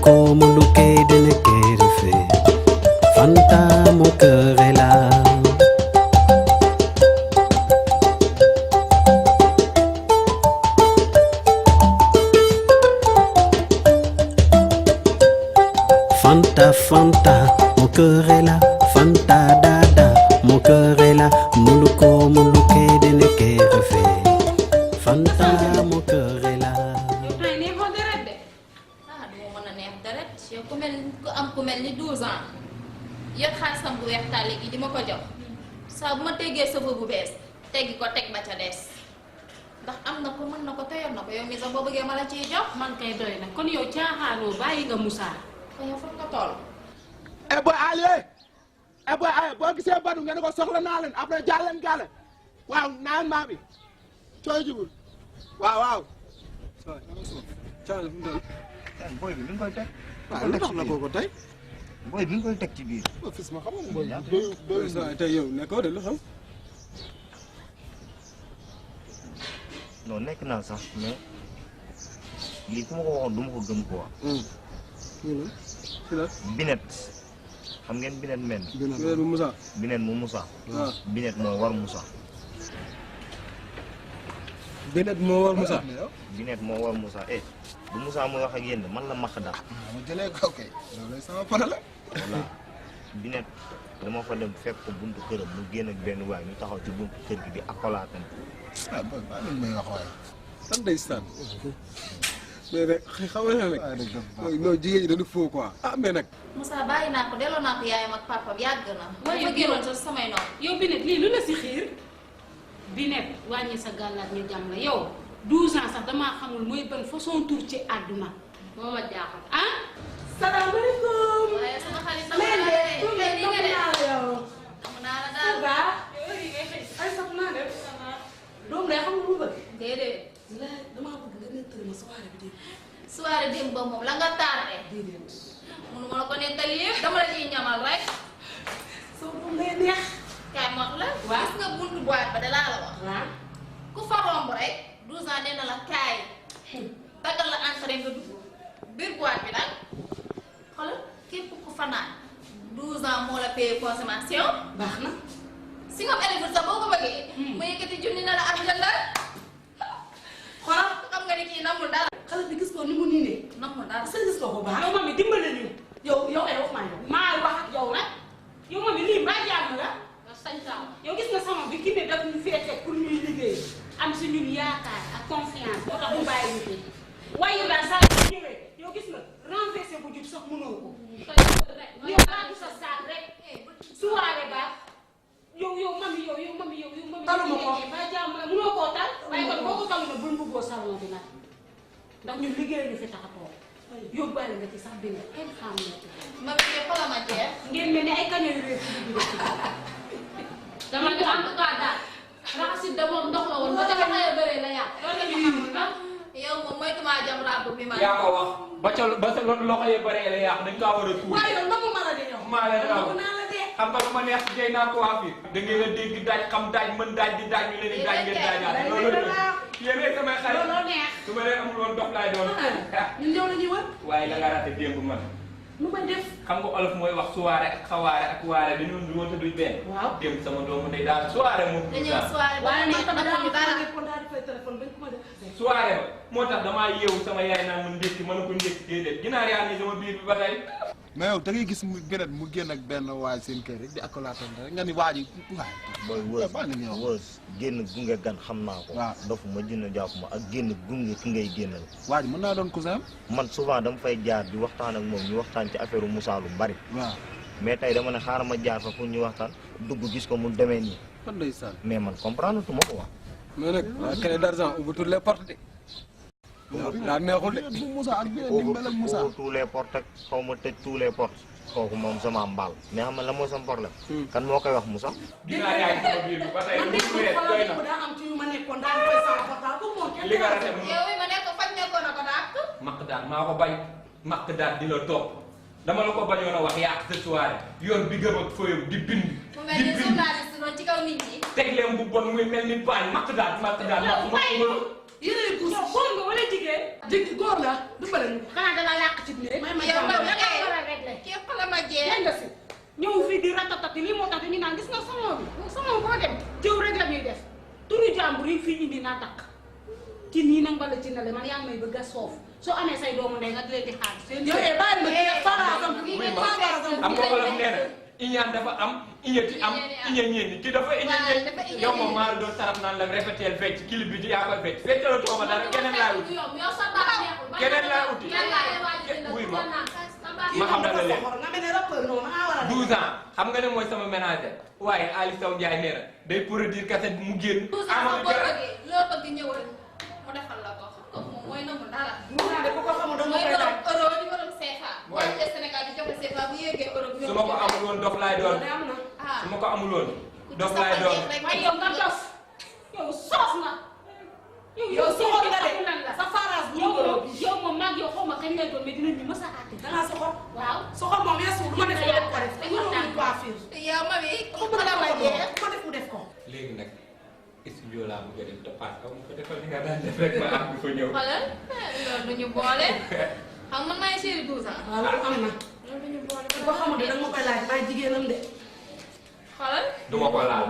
Muluko, muluke de ne kerefe. Fanta, mon cœur est là. Fanta, Fanta, mon cœur est là. Fanta, dada, mon cœur est là. Muluko, muluke de ne kerefe. Fanta, mon cœur est là. Ku mel ni 12 ans yor xaalisam bu weex tàlli gi di ma ko jox saa bu ma teggee sëfa bu bees teggi ko teg ba ca des ndax am na ko mën na ko te yor na ko yow mi sax boo bëggee ma la ciy jox man kay doy na kon yow caaxaanoo bàyyi nga Moussa ko yow fan nga toll boy Ali boy Ali boo gisee Badou ngeen ko soxla naa leen après jàll leen gàlle waaw naan maa bi cooy jubul waaw Charles boy bi lu koy teg waaw lu tax na ko tey boy bi koy teg ci biir fils ma xam nga boy tey yow nekkoo de lu xam non nekk naa sax mais lii ku ma ko waxoon du ma ko gëm quoi binet xam ngeen binet men binet bu Moussa binet mu Moussa binet moo war Moussa binet moo war Moussa binet moo war Moussa bu Moussa mooy wax ak yéen man la maq daal ma jëlee ko kay loolu sama problème voilà binet dama fa dem fekk ko buntu këram mu génn ak benn waay ñu taxaw ci buntu kër gi di akolaatan boy ba lañ may wax waaye san ndeysaan mais rek xaw na rek non jigéen ñi dañu faux quoi mais nag Moussa bàyyi naa ko delloo naa ko yaayam ak papam yàgg na waaye ma génnoon sa samay noonu yow Binet lii lu la si xiir Binet wàññi sa gàllaat ñu jàmm la yow 12 ans sax damaa xamul mooy ban façon tur ci àdduna moo ma jaaxal salaamaaleykum. waaye sama xarit sama xarit li nga def am naa la daal ay sax naa def doom day xam lu bëgg déedéet damaa bëgg nga nettali ma soirée bi démb. soirée démb ba moom la nga tardé déedéet mënu ma la ko nettali yëpp dama la ciy ñamal rek soo doom day neex. kaay ma wax la waaw gis nga buntu boîte ba de laa la wax waaw ku fa romb rek 12 ans nee na la kaay daggal la entrée nga dugg biir boîte bi nag xoolal képp ku fa naan 12 ans moo la payé consommation baax na. si nga élève sax boo ko bëggee mu yëkkati junni na la ak jëndal xoolal xam nga ni kii namul dara xale bi gis ko ni mu nii ne. namul dara sa gis ko bu baax. yow mami dimbale ñu yow ay wax maa yow. maa wax ak yow nag yow mami lii mbaa jàmm la nga sañ taw yow gis nga sama bi ki ne daf ñu féete pour ñuy liggéey am si ñun yaakaar ak confiance moo tax mu bàyyi ñu fi waaye yow daal saa yu ñëwee yow gis nga renversé bu jub sax mënoo ko yow baatu sa saak rek suwaare ba yow mami taluma ko. ba jàmm la mënoo koo tal waaye kon boo ko talu na bul mbubboo salon bi nag ndax ñun liggéey ñu fi tax a toog yóbbaale nga ci sax bind kenn xam na ci ma bi xoolal ma jeex ngeen mel ni ay kaño yu réer ci biir dama ne en tout cas daal raxasit de moom ndox la woon ba ca xale bëree la yàq loolu la ñu xamul nag yow moom moytumaa jam ràbb bi ma yaa ko wax ba ca loxo yee bëree la yàq dañ kaa war a tuur waaye yow nangu ma la de yow. maa leen raw nangu naa la de. xam nga lu ma neex ci naa ko waa fii da ngeen a dégg daaj xam daaj mën daaj di daaj ñu leen di daaj ngeen daajaat loolu la yéen rek samay xarit looloo neex. su ma leen amul woon dox laay doon ñun yow la ñuy wër. waaye da nga raté démb man lu ma def. xam nga olof mooy wax suwaare ak xawaare ak waare dañoo du woon te duñ benn waaw. démb sama doomu ndey daal suwaare moom dañoo soirée ba waaye mu man nekk tamit dafa ñu dara daal di fay téléphone bañ ko ma def. suwaare ba moo tax damaa yeewu sama yaay naan ma ndékki mën na ko ndékki déedéet ginaar yaa ngi sama biir bi ba tey mais yow da ngay gis mu gën mu génn ak benn waay seen kër rek di akolaatan rek nga ni waa ji waay booy wës génn gunge gan xam naa ko waaw dofu ma jënd jàpp ma ak génn gunge ki ngay génnal waa ji mën naa doon cousin man souvent dama fay jaar di waxtaan ak moom ñu waxtaan ci affaire Moussa lu bari waaw mais tey dama ne xaaral ma jaar fa pour ñu waxtaan dugg gis ko mu demee nii fan ndeysaan mais man comprendre tuma ko wax mais nag waa clé d'argent ouvre toutes les portes de daa neexul de bu Moussa ak beneen ni mel ak Moussa ouvre tous les portes ak xaw ma tëj tous les portes kooku moom sama mbaal mais xam nga la mooy sama problème kan moo koy wax Moussa ginaar yaa ngi sama biir bi ba tey man lu de weer xoolal doy lépp na daa am ci yu ma nekkoon daal di koy sama portable pour moom kenn li nga raté yow mi ma nekk faj nekkoon na ko daal maq daal maa ko bañ maq daal di la topp dama la ko bañoon a wax yàq sa soirée yoon bi gëm ak fooyam di bind mu mel ni journaliste noonu ci kaw nit ñi teg leen bu bon muy mel ni paañ maq daal maq yére yu guus. góor nga wala jigéen góor la du bële ñu. xanaa danga làq dàq ci néeg. yow képp la ma jeex. nga si ñëw fii di ratatati lii moo tax dañu naan gis nga salon boo dem jëw rek la ñuy def turu jàmbur yi fii indi naa takk ci nii nag bala ci nale man yaa ngi may bëgg a soof soo amee say doomu ndey nga di leen di xaar seen am nga wolof nee na iñaan dafa am iñati am iña ñeeni ki dafa iña ñeeni yow moom maa la doon saraf naan la répéter fecc clip bi di yaa koy fecc feccala tooma dara keneen laay uti keneen laay uti wuy ma xam na la leen 12 ans xam nga ne mooy sama ménager waaye Ali Sow Ndiaye nee na day produire cassette mu génn ama loo bëgg ñëwal mu defal la ko xam nga moom mooy namu dara mooy borom euro di borom CFA boo te Sénégal di joxe CFA bu yéegee euro bi su ma ko amul woon dof laay doon su ma ko amul woon dof laay doon waaye yow nga dof yow soof nga yow soxor nga de sa farage bu yow moom maag yow xaw ma kañ lay doon mais dinañ ñu mës a àtte dangaa soxor waaw soxor moom yeesu lu ma def yow ko def dañu ñu coiffure yow ma bi ko la ma jeex ko def mu def ko léegi nag studio laa bëgg a dem te paas kaw ma ko defal li nga daan def rek ma am fa ñëw xoolal loolu duñu boole xam man maay chéri 12 ans waaw loolu am na loolu duñu boole ko xamul de danga ma koy laaj maay jigéenam de xoolal du ma ko laal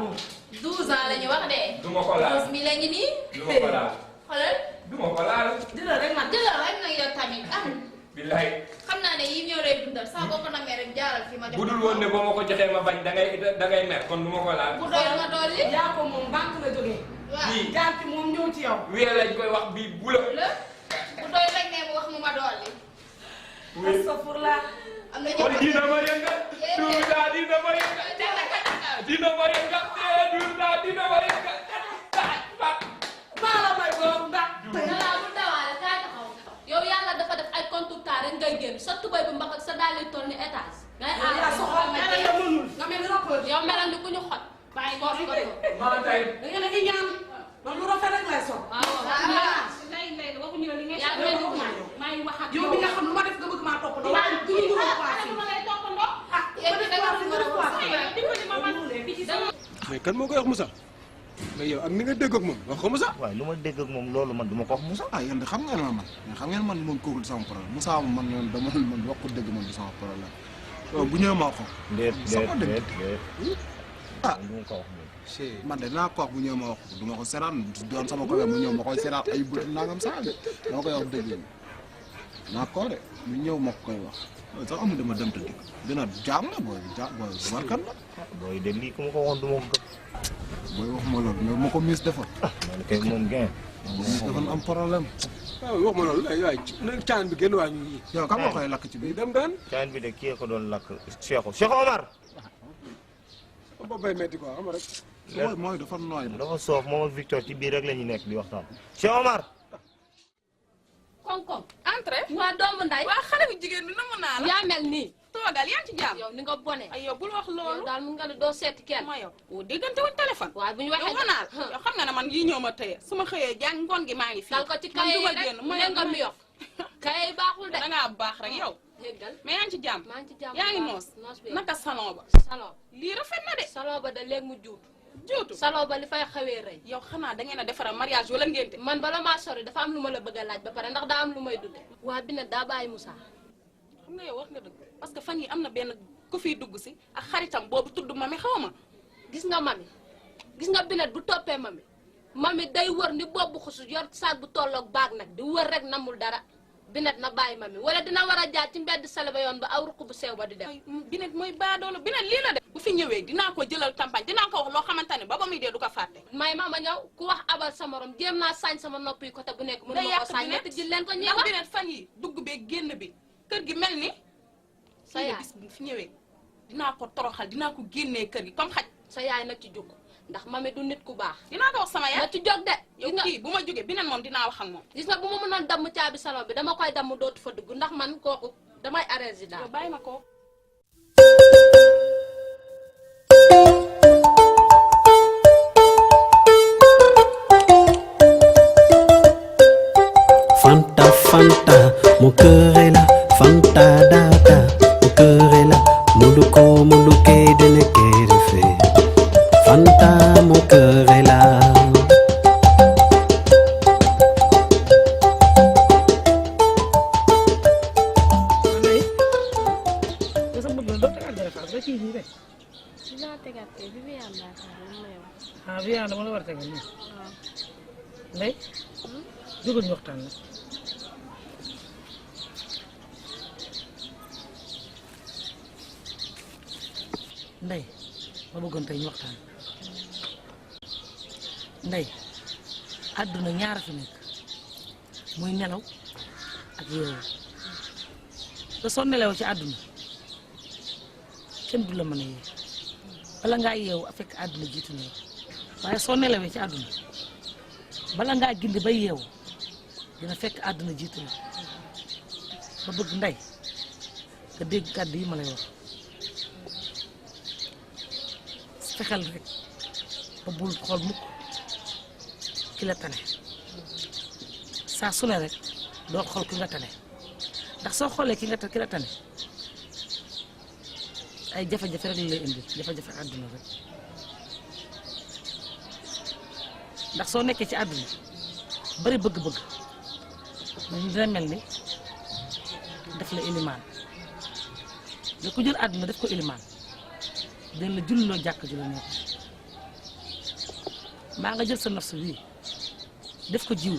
12 ans la ñu wax de du ma ko laal 12 mi la ngi nii du ma ko laal xoolal du ma ko laal jëlal rek nag jëlal rek nag yow tamit am billaay xam naa ne yii ñoo lay dundal saa boo ko namee rek jaaral fi ma jox bu dul woon ne boo ma ko joxee ma bañ da ngay mer kon du ma ko laal bu doy nga dolli yaa ko moom banque la jógee waaw lii jaar ci moom ñëw ci yow weer lañ koy wax bii bu la bu doy rek ne mu wax mu ma dolli astafurlah am na kon ñëpp dina ma yëngal Douza dina ma yëngal dina ma yëngal Douza dina ma yëngal maa la may boobu ndax dara bu dawaale kaay taxaw yow yàlla dafa def ay contour rek ngay génn sa tubay bu mbaq ak sa daal di toll ni étage ngay yaa soxor dara la mënul nga mel ni rappeur yow melal ni ku ñu xot bàyyi ko fi ko maa tey da ngeen a ngi ñaan man lu rafet rek lay sol waaw lay lay waxuñu la li ngay yaa ngi may maa ngi wax ak yow mi nga xam lu ma def nga bëgg maa topp waaw du ñu ko passé ma lay toppandoo ah yéen da nga fi war a wax dimbali ma man bi ci sama mais kan moo koy wax Moussa mais yow ak ni nga dégg ak moom wax ko Moussa. waaye lu ma dégg ak moom loolu man du ma ko wax Moussa. ah yéen de xam ngeen ma man xam ngeen man moom kooku du sama problème Moussa moom man dama man wax ko dëgg man du sama problème bu ñëwee ma wax ko. déet sama dëgg ah du ma ko wax moom. man de dinaa ko wax bu ñëwee ma wax ko du ma ko seetaan doon sama ko mu ñëw ma koy seetaan ay bët nangam saa de dama koy wax dëgg naa ko de bu ñëw ma koy wax sax amul dama dem te dëgg dina jaam la booy booy warkan la. booy de lii ku ma ko waxoon du ma ko gëm. booy wax ma loolu mais ma ko miis defoon. man kay moom gain. miis defoon am problème. waaw wax ma loolu waay caan bi génn waa ñu ngi. yow kam nga koy lakk ci biir. dem daan. caan bi de kii ko doon lakk Cheikh Omar. ba bay metti quoi xam nga rek. mooy dafa nooy. dafa soof moom ak Victor ci biir rek la ñu nekk di waxtaan. Cheikh Omar. koŋ-koŋ entré waa doomu nday waa xale bu jigéen bi namm naa la yaa mel nii toogal yaa ngi ci jàmm yow ni nga bone ay yow bul wax loolu yow daal mun nga ne doo seeti kenn ma yow woo déggante wuñ téléphone waaye bu ñu yow waxee xanaa yow xam nga ne man yii ñëw ma tëye su ma xëyee jàng ngoon gi maa ngi fii dal ko ci kaye yi rek mu ne nga mi yokk kaye yi baaxul de dangaa baax rek yow déggal mais yaa ngi ci jàmm maa ngi ci jàmm yaa ngi noos bi naka salon ba salon lii rafet na de salon ba da léegi mu juutu juutu salon ba li fay xawee rëy yow xanaa da ngeen a defara mariage wala ngénte man bala maa sori dafa am lu ma la bëgg a laaj ba pare ndax daa am lu may dunde waa bi ne daa bàyyi Moussa xam nga yow wax nga dëgg parce que fan yi am na benn ku fiy dugg si ak xaritam boobu tudd mami xaw ma gis nga mami gis nga binet bu toppee mami day wër ni boobu xusu yor saag bu tolloog baag nag di wër rek namul dara binet na bàyyi mami wala dina war a jaar ci mbedd sale ba yoon ba aw ruq bu sew ba di dem binet mooy baadoolo binet lii la de bu fi ñëwee dinaa ko jëlal campagne dinaa ko wax loo xamante ne ba muy dee du ko fàtte may ma ñëw ku wax abal sa morom jéem naa sañ sama nopp yi côté bu nekk mënu ma ko sañ ñetti jël leen ko ñuy ndax wax binet fan yi dugg bee génn bi kër gi mel ni sa yaay bis bu fi ñëwee dinaa ko toroxal dinaa ko génnee kër gi comme xaj sa yaay na ci jóg ndax mami du nit ku baax dinaa ko wax sama yaay na ci jóg de yow kii bu ma jógee binet moom dinaa wax ak moom gis nga bu ma mënoon damm caabi salon bi dama koy damm dootu fa dugg ndax man kooku damay arrêté daal yow bàyyi ma ko Fanta, Fanta, mon cœur est là. Fanta, dada, mon cœur est là. Muluko, muluke, deneke, de fait. Fanta, mon cœur est là. kii nii rek. dinaa tegaat kay bi Viviane laa xaar lan may wax. ah Viviane dama la war a tegal nii. waaw. Ndeye. jógal ñu waxtaan la. Ndeye ma bëggoon tey ñu waxtaan. Ndeye àdduna ñaar fi nekk muy nelaw ak yeewu te soo nelawee ci àdduna kenn du la mën a yee bala ngaa yeewu fekk àdduna jiitu na waaye soo nelawee ci àdduna bala ngaa gindi ba yeewu dina fekk àdduna jiitu na ma bëgg Ndeye nga dégg kàddu yi ma lay wax fexeel rek ba bul xool mukk ki la tane saa su ne rek doo xool ki nga tane ndax soo xoolee ki la tane ay jafe-jafe rek lay indi jafe-jafe àdduna rek ndax soo nekkee ci àdduna bari bëgg-bëgg dina mel ni def la ilimaan nga ku jël àdduna def ko ilimaan dina la julloo jàkk ju la nekk maa nga jël sa nafsu bii def ko jiw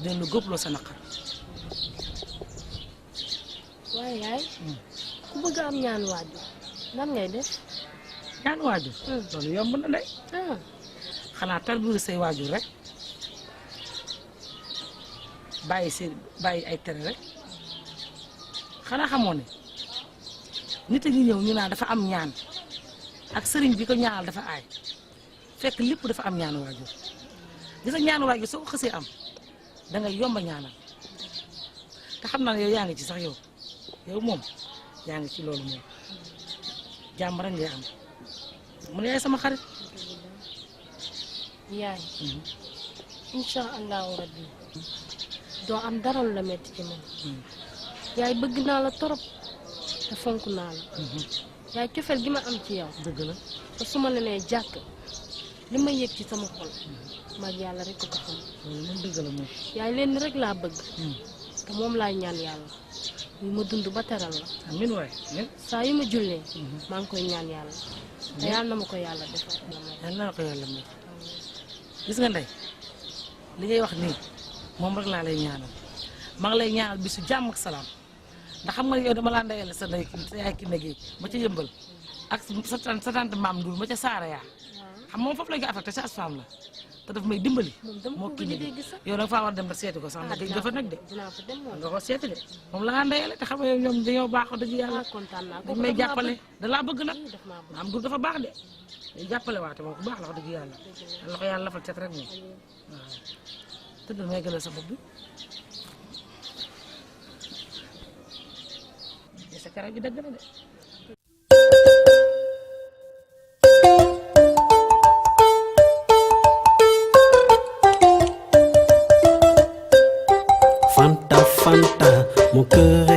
dina la góobloo sa naqar waaye yaay ku bëgg am ñaan waajur nan ngay def. ñaan waajur loolu yomb na Ndeye xanaa tarbiyu say waajur rek bàyyi ay tere rek xanaa xamoo ne nit a ngi ñëw ñu naan dafa am ñaan ak sëriñ bi ko ñaanal dafa aay fekk lépp dafa am ñaanu waajur gis nga ñaanu waajur soo ko xësee am dangay yomba ñaanal te xam naa ne yow yaa ngi ci sax yow moom yaa ngi ci loolu moom jàmm rek ngay am mu ne yaay sama xarit. yaay incha allahu rabbi doo am dara lu la metti ci man yaay bëgg naa la torop te fonk naa la yaay cofeel gi ma am ci yow dëgg la te su ma la nee jàkk li ma yëg ci sama xol mag yàlla rek ko ko xam moom dëgg la moom yaay leen rek laa bëgg te moom laay ñaan yàlla muy ma dund ba teral la amiin waay saa yu ma jullee maa ngi koy ñaan yàlla te yàlla na ma ko yàlla defal yàlla na ko yàlla may gis nga Ndeye li ngay wax nii moom rek laa lay ñaanal maa ngi lay ñaanal bisu jàmm ak salaam ndax xam nga yow dama laa ndeyale sa ndey sa yaay ki negee ma ca yëmbal ak sa tante maam Ndour ma ca Saara yaa xam moom foofu la ñu ko affecté sa asfam la te daf may dimbali moo kii negee yow nag faa war dem ba seeti ko sax ndax gëj dafa nag de nga ko seeti de moom la nga ndeyale te xam nga yow ñoom dañoo baax dëgg yàlla dañ may jàppale da laa bëgg nag maam Ndour dafa baax de day jàppale waate moom ku baax la wax dëgg yàlla la ko yàlla lafal cet rek moom waaw tëddal may gëlal sa bopp bi sa karaw bi dëgg na de Fanta, Fanta, mon cœur